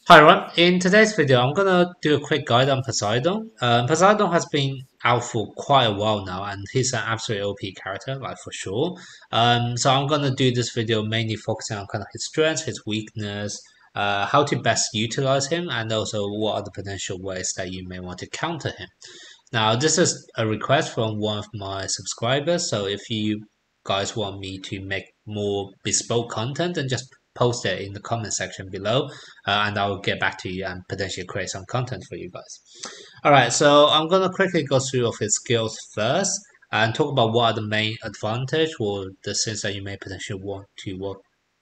Hi everyone, in today's video I'm gonna do a quick guide on Poseidon. Poseidon has been out for quite a while now and he's an absolute OP character, like for sure. So I'm gonna do this video mainly focusing on kind of his strengths, his weakness, how to best utilize him, and also what are the potential ways that you may want to counter him. Now, this is a request from one of my subscribers, so if you guys want me to make more bespoke content, then just post it in the comment section below, and I'll get back to you and potentially create some content for you guys. All right, so I'm gonna quickly go through of his skills first and talk about what are the main advantage or the things that you may potentially want to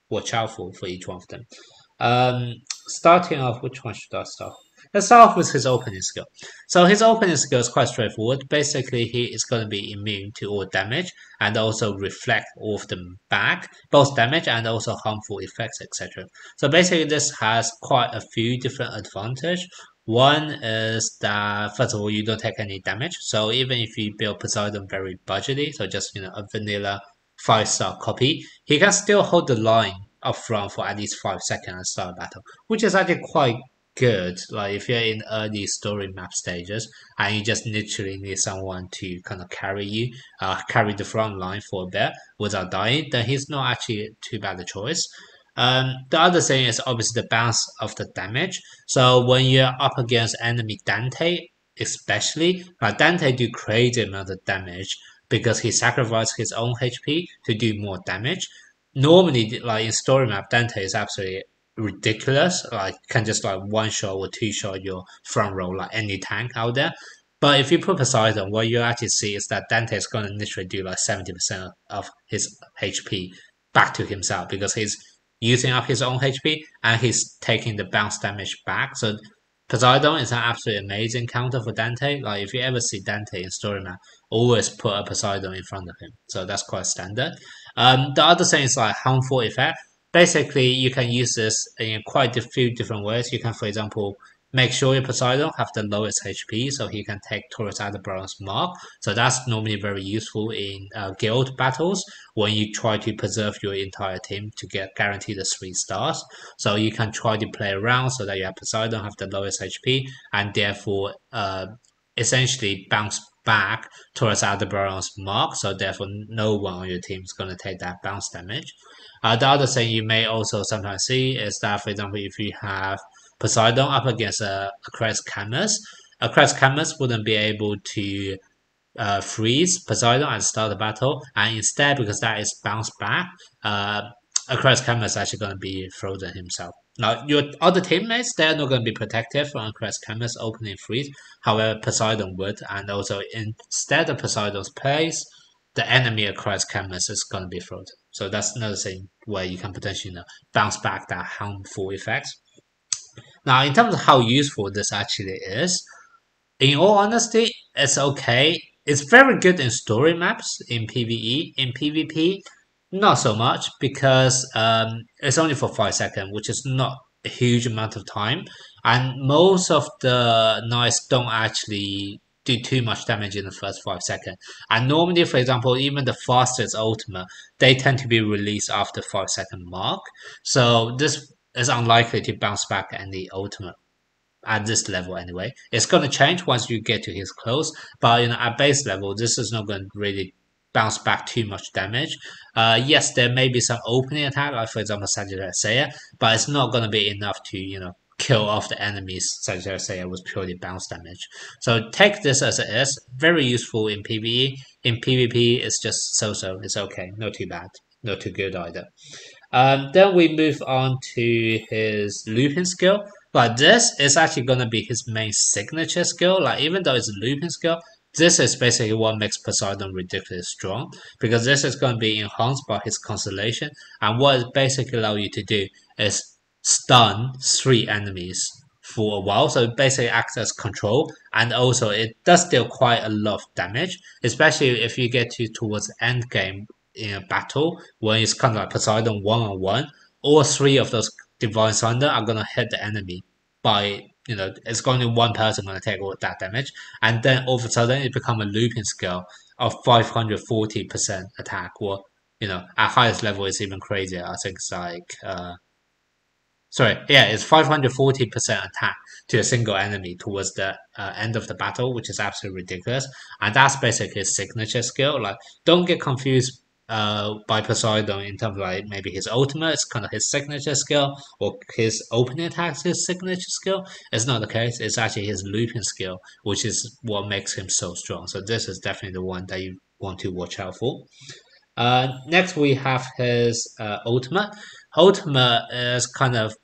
watch out for each one of them. Starting off, which one should I start? Let's start off with his opening skill. So his opening skill is quite straightforward. Basically, he is going to be immune to all damage and also reflect all of them back, both damage and also harmful effects, etc. So basically, this has quite a few different advantages. One is that first of all, you don't take any damage. So even if you build Poseidon very budgety, so just a vanilla 5-star copy, he can still hold the line up front for at least 5 seconds and start a battle, which is actually quite good. Like if you're in early story map stages and you just literally need someone to kind of carry you, carry the front line for a bit without dying, then he's not actually too bad a choice. The other thing is obviously the bounce of the damage. So when you're up against enemy Dante, especially, Dante do crazy amount of damage because he sacrificed his own HP to do more damage. Normally, like in story map, Dante is absolutely ridiculous. Like can just like one shot or two shot your front row like any tank out there. But if you put Poseidon, what you actually see is that Dante is going to literally do like 70% of his HP back to himself because he's using up his own HP and he's taking the bounce damage back. So Poseidon is an absolutely amazing counter for Dante. Like if you ever see Dante in story map, always put a Poseidon in front of him. So that's quite standard. The other thing is like harmful effect. Basically, you can use this in quite a few different ways. You can, for example, make sure your Poseidon have the lowest HP so he can take Taurus Aldebaran's mark. So that's normally very useful in guild battles when you try to preserve your entire team to get guaranteed the 3 stars. So you can try to play around so that your Poseidon have the lowest HP and therefore essentially bounce back towards Aldebaran's mark, so therefore no one on your team is going to take that bounce damage. The other thing you may also sometimes see is that, for example, if you have Poseidon up against a Across Camus wouldn't be able to freeze Poseidon at the start of the battle, and instead, because that is bounce back, Across Camus is actually going to be frozen himself. Now, your other teammates, they're not going to be protected from Across Camus opening freeze. However, Poseidon would, and also instead of Poseidon's place, the enemy Across Camus is going to be frozen. So that's another thing where you can potentially bounce back that harmful effects. Now, in terms of how useful this actually is, in all honesty, it's okay. It's very good in story maps in PvE. In PvP, not so much because it's only for 5 seconds, which is not a huge amount of time. And most of the knights don't actually do too much damage in the first 5 seconds. And normally, for example, even the fastest ultimate, they tend to be released after 5 second mark. So this is unlikely to bounce back any ultimate at this level anyway. It's going to change once you get to his close, but at base level, this is not going to really bounce back too much damage. Yes, there may be some opening attack, like for example Sagittarius Seiya, but it's not going to be enough to kill off the enemies Sagittarius Seiya with purely bounce damage. So take this as it is. Very useful in PvE. In PvP, it's just so-so. It's okay. Not too bad. Not too good either. Then we move on to his looping skill. Like this is actually gonna be his main signature skill. Like even though it's a looping skill, this is basically what makes Poseidon ridiculously strong because this is going to be enhanced by his constellation, and what it basically allows you to do is stun 3 enemies for a while. So it basically acts as control, and also it does deal quite a lot of damage, especially if you get towards the end game in a battle when it's kind of like Poseidon one-on-one. All 3 of those Divine Thunder are gonna hit the enemy by it's going to one person gonna take all that damage, and then all of a sudden it becomes a looping skill of 540% attack, or at highest level it's even crazier. I think it's like sorry, yeah, it's 540% attack to a single enemy towards the end of the battle, which is absolutely ridiculous. And that's basically his signature skill. Like, don't get confused by Poseidon in terms of like maybe his ultimate is kind of his signature skill or his opening attack is his signature skill. It's not the case. It's actually his looping skill, which is what makes him so strong. So this is definitely the one that you want to watch out for. Next, we have his ultimate. Ultimate is kind of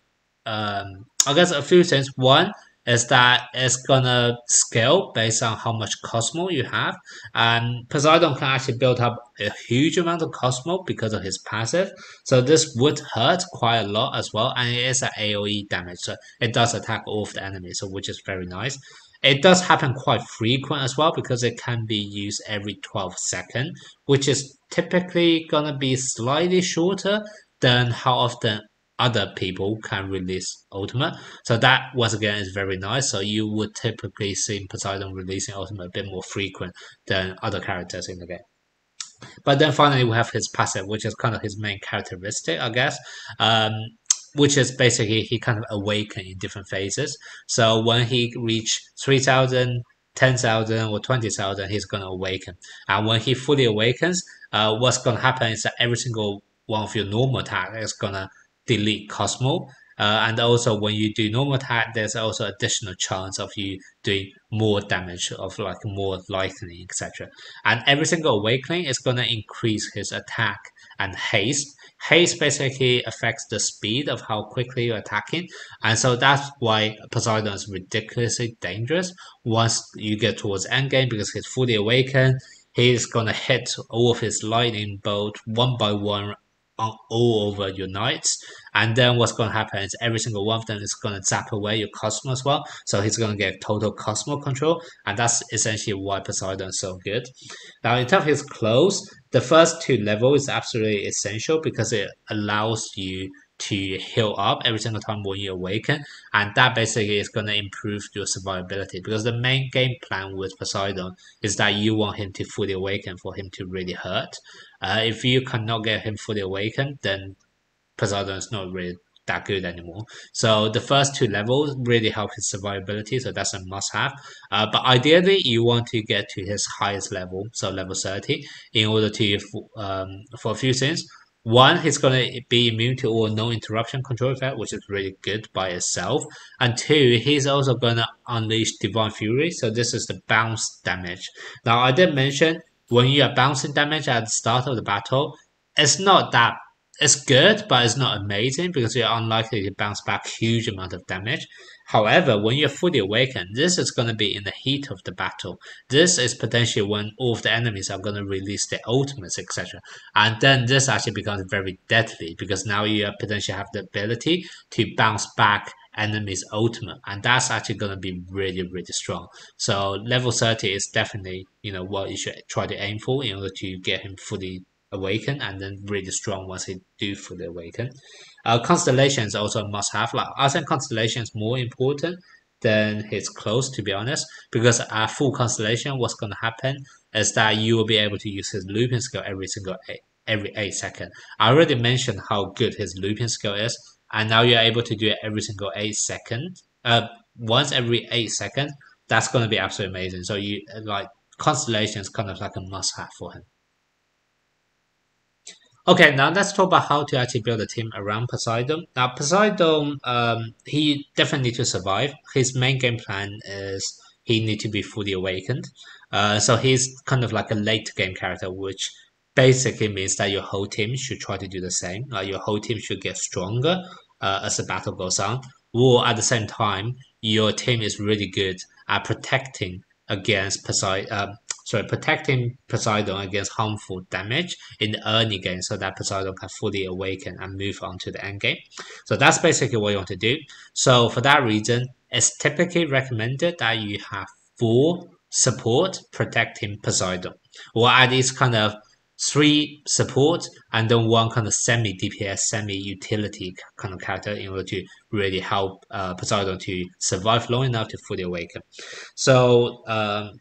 I guess a few things. One is that it's gonna scale based on how much Cosmo you have. And Poseidon can actually build up a huge amount of Cosmo because of his passive. So this would hurt quite a lot as well. And it is an AoE damage. So it does attack all of the enemies, so which is very nice. It does happen quite frequent as well because it can be used every 12 seconds, which is typically gonna be slightly shorter than how often other people can release ultimate. So that once again is very nice. So you would typically see Poseidon releasing ultimate a bit more frequent than other characters in the game. But then finally we have his passive, which is kind of his main characteristic, I guess. Um, which is basically he kind of awaken in different phases. So when he reach 3,000, 10,000, or 20,000, he's gonna awaken. And when he fully awakens, what's gonna happen is that every single one of your normal attack is gonna delete Cosmo. And also when you do normal attack, there's also additional chance of you doing more damage of like more lightning, etc. And every single awakening is gonna increase his attack and haste. Haste basically affects the speed of how quickly you're attacking, and so that's why Poseidon is ridiculously dangerous once you get towards endgame because he's fully awakened. He's gonna hit all of his lightning bolt one by one all over your knights. And then what's going to happen is every single one of them is going to zap away your Cosmo as well. So he's going to get total Cosmo control. And that's essentially why Poseidon is so good. Now, in terms of his clothes, the first two levels is absolutely essential because it allows you to heal up every single time when you awaken, and that basically is going to improve your survivability because the main game plan with Poseidon is that you want him to fully awaken for him to really hurt. If you cannot get him fully awakened, then Poseidon is not really that good anymore. So the first two levels really help his survivability, so that's a must-have. But ideally, you want to get to his highest level, so level 30, in order to for a few things. One, he's going to be immune to all no interruption control effect, which is really good by itself. And two, he's also going to unleash Divine Fury, so this is the bounce damage. Now, I did mention when you are bouncing damage at the start of the battle, it's not that it's good, but it's not amazing because you're unlikely to bounce back huge amount of damage. However, when you're fully awakened, this is going to be in the heat of the battle. This is potentially when all of the enemies are going to release their ultimates, etc. And then this actually becomes very deadly because now you potentially have the ability to bounce back enemy's ultimate, and that's actually going to be really, really strong. So level 30 is definitely what you should try to aim for in order to get him fully awaken and then really strong once he do fully awaken. Constellation is also a must have. Like I think constellation is more important than his clothes, to be honest, because at full constellation, what's going to happen is that you will be able to use his looping skill every 8 seconds. I already mentioned how good his looping skill is, and now you're able to do it every single 8 seconds. Once every 8 seconds, that's going to be absolutely amazing. So you like constellation is kind of like a must have for him. Okay, now let's talk about how to actually build a team around Poseidon. Now, Poseidon, he definitely need to survive. His main game plan is he need to be fully awakened. So he's kind of like a late game character, which basically means that your whole team should try to do the same. Your whole team should get stronger as the battle goes on. Or at the same time, your team is really good at protecting against protecting Poseidon against harmful damage in the early game so that Poseidon can fully awaken and move on to the end game. So that's basically what you want to do. So for that reason, it's typically recommended that you have 4 support protecting Poseidon, or at least kind of 3 support and then 1 kind of semi DPS, semi utility kind of character in order to really help Poseidon to survive long enough to fully awaken. So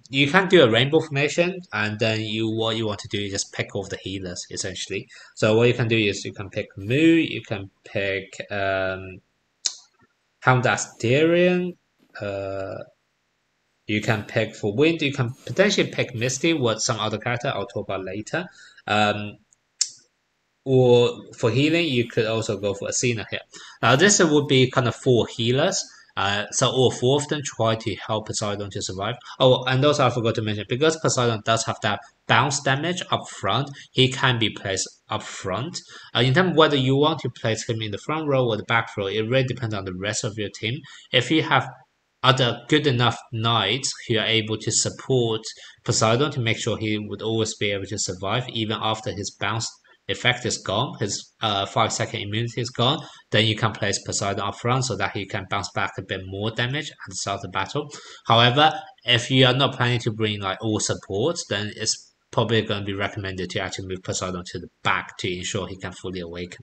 you can do a rainbow formation, and then what you want to do is just pick off the healers essentially. So what you can do is you can pick Mu, you can pick Hound Asterion. Uh, you can pick for wind. You can potentially pick Misty with some other character I'll talk about later. Um, or for healing, you could also go for Athena here. Now, this would be kind of four healers. So all four of them try to help Poseidon to survive. Oh, and also I forgot to mention, because Poseidon does have that bounce damage up front, he can be placed up front. In terms of whether you want to place him in the front row or the back row, it really depends on the rest of your team. If you have other good enough knights who are able to support Poseidon to make sure he would always be able to survive even after his bounce effect is gone, his 5 second immunity is gone, then you can place Poseidon up front so that he can bounce back a bit more damage at the start of the battle. However, if you are not planning to bring like all supports, then it's probably going to be recommended to actually move Poseidon to the back to ensure he can fully awaken.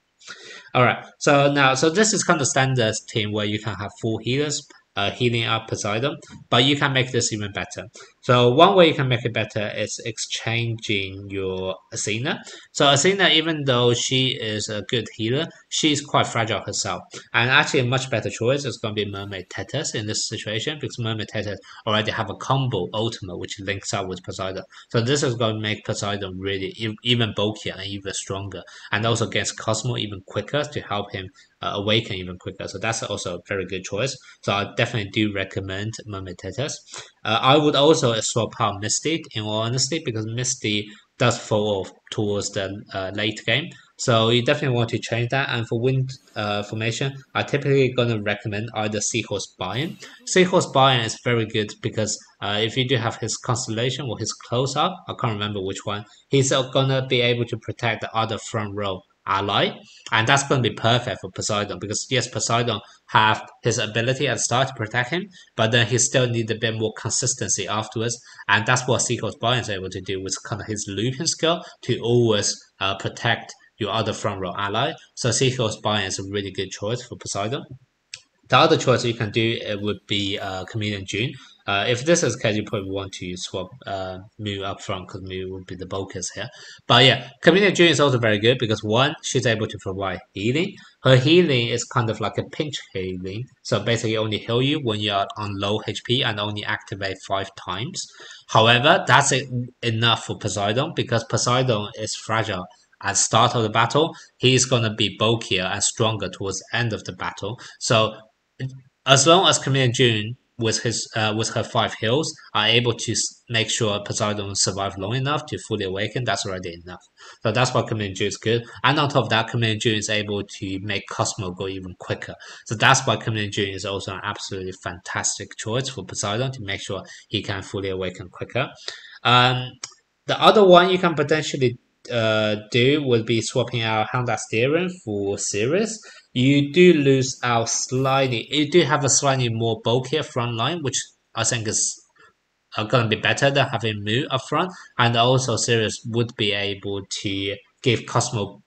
All right. So this is kind of standard team where you can have four healers healing up Poseidon, but you can make this even better. So one way you can make it better is exchanging your Athena. So Athena, even though she is a good healer, she's quite fragile herself. And actually a much better choice is going to be Mermaid Thetis in this situation, because Mermaid Thetis already have a combo ultimate which links up with Poseidon. So this is going to make Poseidon really even bulkier and even stronger, and also gets Cosmo even quicker to help him awaken even quicker. So that's also a very good choice. So I definitely do recommend Mermaid Thetis. I would also swap out Misty, in all honesty, because Misty does fall off towards the late game. So you definitely want to change that. And for wind formation, I typically gonna recommend either Seahorse Bion. Seahorse Bion is very good because if you do have his constellation or his close up, I can't remember which one, he's gonna be able to protect the other front row ally, and that's going to be perfect for Poseidon, because yes, Poseidon have his ability at the start to protect him, but then he still need a bit more consistency afterwards, and that's what Seacoast Brian is able to do with kind of his looping skill to always protect your other front row ally. So Seacoast Brian is a really good choice for Poseidon. The other choice you can do would be Chameleon June. If this is the case, you probably want to swap Mu up front, because Mu would be the bulkers here. But yeah, Chameleon June is also very good because one, she's able to provide healing. Her healing is kind of like a pinch healing, so basically only heal you when you are on low HP and only activate 5 times. However, that's enough for Poseidon, because Poseidon is fragile at the start of the battle. He's gonna be bulkier and stronger towards the end of the battle. So as long as Chameleon June with her 5 heals are able to make sure Poseidon survive long enough to fully awaken, that's already enough. So that's why Chameleon June is good. And on top of that, Chameleon June is able to make Cosmo go even quicker. So that's why Chameleon June is also an absolutely fantastic choice for Poseidon to make sure he can fully awaken quicker. Um, the other one you can potentially do would be swapping out Hound Asterion for Sirius. You do lose out slightly. You do have a slightly more bulkier front line, which I think is going to be better than having Mu up front. And also, Sirius would be able to give Cosmo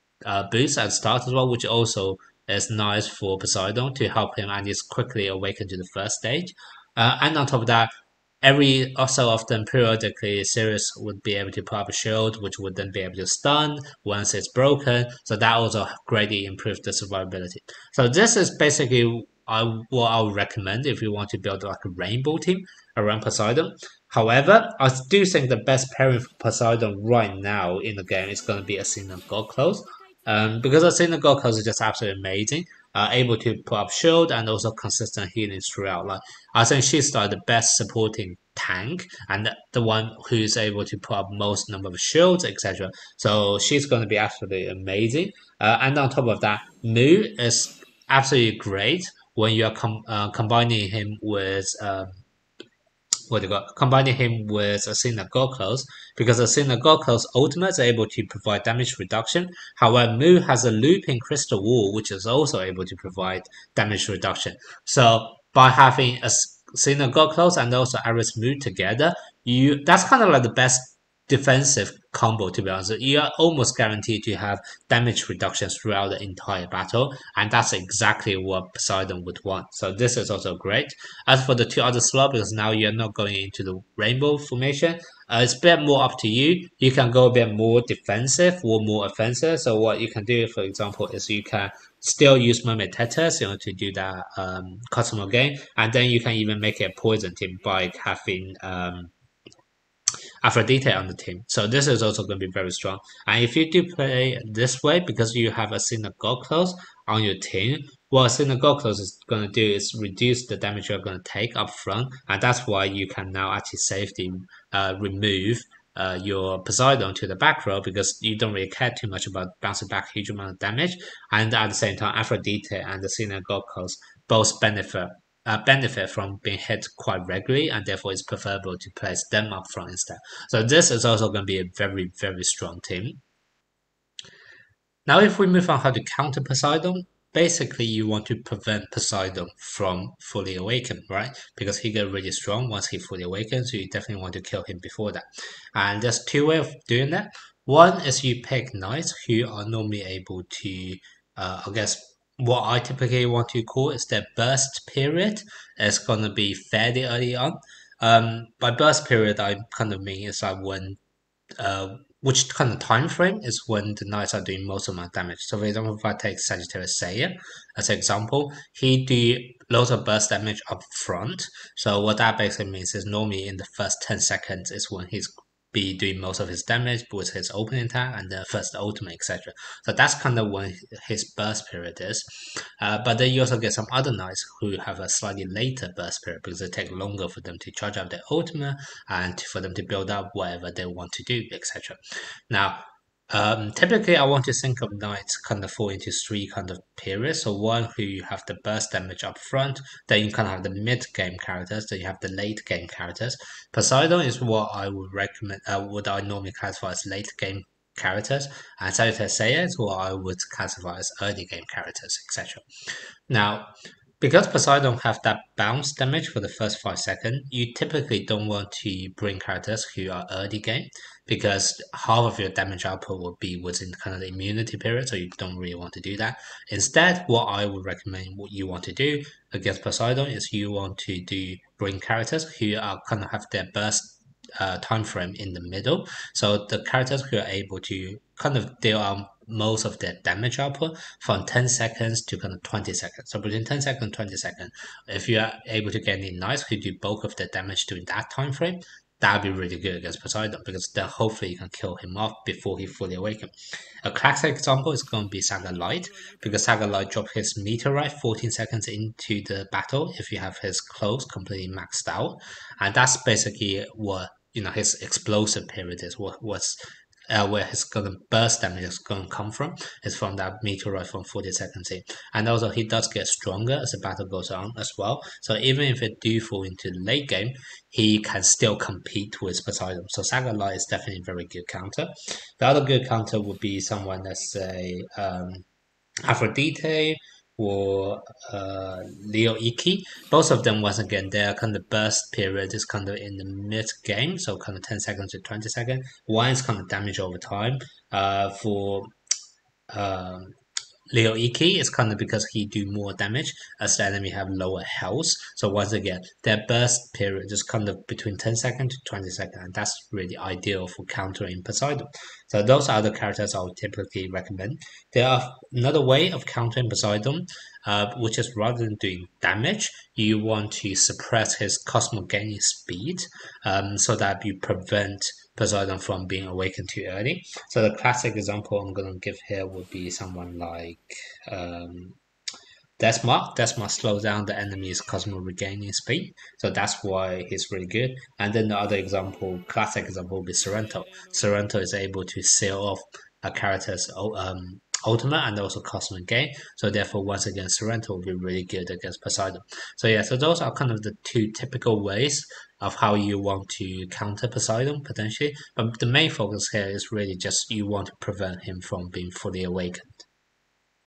boost at the start as well, which also is nice for Poseidon to help him and is quickly awaken to the first stage. And on top of that, every so often periodically Sirius would be able to put up a shield which would then be able to stun once it's broken, so that also greatly improves the survivability. So this is basically what I would recommend if you want to build like a rainbow team around Poseidon. However, I do think the best pairing for Poseidon right now in the game is going to be Athena God Close, because Athena God Close is just absolutely amazing, able to put up shield and also consistent healing throughout. Like, I think she's like the best supporting tank and the one who's able to put up most number of shields, etc. So she's going to be absolutely amazing. And on top of that, Mu is absolutely great when you are combining him with combining him with Athena Goggles, because Athena Goggles ultimate is able to provide damage reduction. However, Mu has a looping crystal wall which is also able to provide damage reduction. So by having Athena Goggles and also Aris Mu together, you that's kind of like the best defensive combo, to be honest. You are almost guaranteed to have damage reductions throughout the entire battle, and that's exactly what Poseidon would want. So this is also great. As for the two other slots, because now you're not going into the rainbow formation, it's a bit more up to you. You can go a bit more defensive or more offensive. So what you can do, for example, is you can still use Mermaid Tetris, to do that customer game, and then you can even make it a poison team by having Aphrodite on the team. So this is also going to be very strong. And if you do play this way, because you have a synagogue close on your team, what a synagogue close is going to do is reduce the damage you're going to take up front, and that's why you can now actually safely remove your Poseidon to the back row, because you don't really care too much about bouncing back a huge amount of damage. And at the same time, Aphrodite and the synagogue close both benefit from being hit quite regularly, and therefore it's preferable to place them up front instead. So this is also going to be a very, very strong team. Now, if we move on how to counter Poseidon, basically you want to prevent Poseidon from fully awaken, right? Because he gets really strong once he fully awakens, so you definitely want to kill him before that. And there's two ways of doing that. One is you pick knights who are normally able to, I guess, what I typically want to call is their burst period. It's going to be fairly early on. By burst period, I kind of mean is like when which kind of time frame is when the knights are doing most of my damage. So for example, if I take Sagittarius Seiya as an example, he do loads of burst damage up front. So what that basically means is normally in the first 10 seconds is when he's be doing most of his damage with his opening attack and the first ultimate, etc. So that's kind of when his burst period is. But then you also get some other knights who have a slightly later burst period because it takes longer for them to charge up their ultimate and for them to build up whatever they want to do, etc. Now, typically, I want to think of knights kind of fall into three kind of periods. So one who you have the burst damage up front, then you kind of have the mid game characters, then you have the late game characters. Poseidon is what I would recommend, what I normally classify as late game characters, and Sagittarius Seiya is what I would classify as early game characters, etc. Now, because Poseidon have that bounce damage for the first 5 seconds, you typically don't want to bring characters who are early game because half of your damage output will be within kind of the immunity period, so you don't really want to do that. Instead, what I would recommend what you want to do against Poseidon is you want to bring characters who are kind of have their burst time frame in the middle. So the characters who are able to kind of deal out most of their damage output from 10 seconds to kind of 20 seconds. So between 10 seconds and 20 seconds, if you are able to get any knights who do bulk of their damage during that time frame, that would be really good against Poseidon because then hopefully you can kill him off before he fully awakens. A classic example is going to be Saga Light because Saga Light drops his meteorite 14 seconds into the battle if you have his clothes completely maxed out, and that's basically what his explosive period is. What's where his gonna burst damage is going to come from is from that meteorite from 40 seconds in. And also he does get stronger as the battle goes on as well. So even if it do fall into the late game, he can still compete with Poseidon. So Saga Light is definitely a very good counter. The other good counter would be someone let's say Aphrodite or Leo Iki. Both of them, once again, their kind of burst period is kind of in the mid game, so kind of 10 seconds to 20 seconds. One is kind of damage over time. For um, Leo Iki is kind of because he do more damage as the enemy have lower health. So once again, their burst period is kind of between 10 seconds to 20 seconds, and that's really ideal for countering Poseidon. So those are the characters I would typically recommend. There are another way of countering Poseidon, which is rather than doing damage, you want to suppress his cosmo gaining speed, so that you prevent Poseidon from being awakened too early. So the classic example I'm going to give here would be someone like Desmar. Desmar slows down the enemy's cosmo regaining speed, so that's why he's really good. And then the other example, classic example, would be Sorrento. Sorrento is able to seal off a character's ultimate and also cosmo gain. So therefore, once again, Sorrento will be really good against Poseidon. So yeah, so those are kind of the two typical ways of how you want to counter Poseidon potentially. But the main focus here is really just you want to prevent him from being fully awakened.